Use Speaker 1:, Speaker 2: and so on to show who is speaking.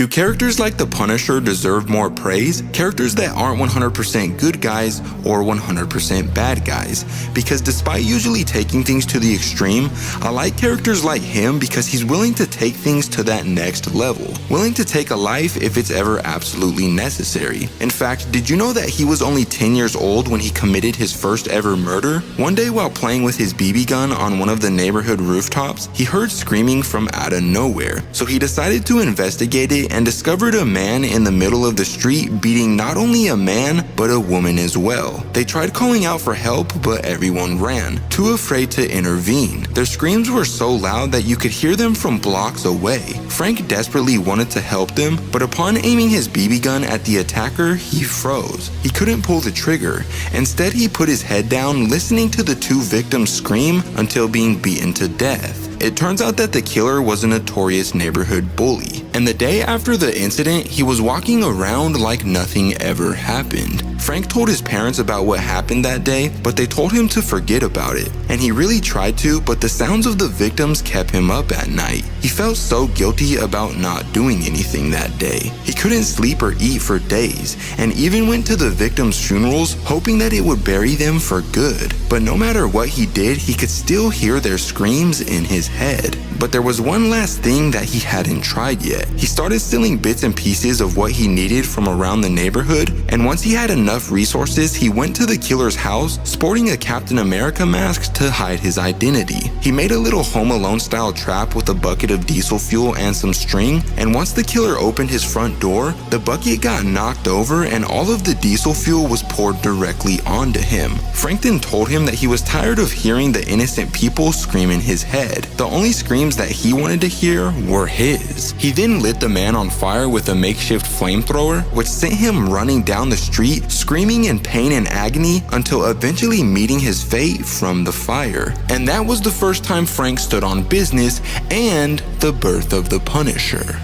Speaker 1: Do characters like the Punisher deserve more praise? Characters that aren't 100% good guys or 100% bad guys? Because despite usually taking things to the extreme, I like characters like him because he's willing to take things to that next level. Willing to take a life if it's ever absolutely necessary. In fact, did you know that he was only 10 years old when he committed his first ever murder? One day while playing with his BB gun on one of the neighborhood rooftops, he heard screaming from out of nowhere. So he decided to investigate it and discovered a man in the middle of the street beating not only a man, but a woman as well. They tried calling out for help, but everyone ran, too afraid to intervene. Their screams were so loud that you could hear them from blocks away. Frank desperately wanted to help them, but upon aiming his BB gun at the attacker, he froze. He couldn't pull the trigger. Instead, he put his head down, listening to the two victims scream until being beaten to death. It turns out that the killer was a notorious neighborhood bully, and the day after the incident, he was walking around like nothing ever happened. Frank told his parents about what happened that day, but they told him to forget about it, and he really tried to, but the sounds of the victims kept him up at night. He felt so guilty about not doing anything that day. He couldn't sleep or eat for days, and even went to the victims' funerals hoping that it would bury them for good. But no matter what he did, he could still hear their screams in his head. But there was one last thing that he hadn't tried yet. He started stealing bits and pieces of what he needed from around the neighborhood, and once he had enough resources, he went to the killer's house sporting a Captain America mask to hide his identity. He made a little Home Alone style trap with a bucket of diesel fuel and some string, and once the killer opened his front door, the bucket got knocked over and all of the diesel fuel was poured directly onto him. Frank then told him that he was tired of hearing the innocent people scream in his head. The only screams that he wanted to hear were his. He then lit the man on fire with a makeshift flamethrower, which sent him running down the street, screaming in pain and agony until eventually meeting his fate from the fire. And that was the first time Frank stood on business and the birth of the Punisher.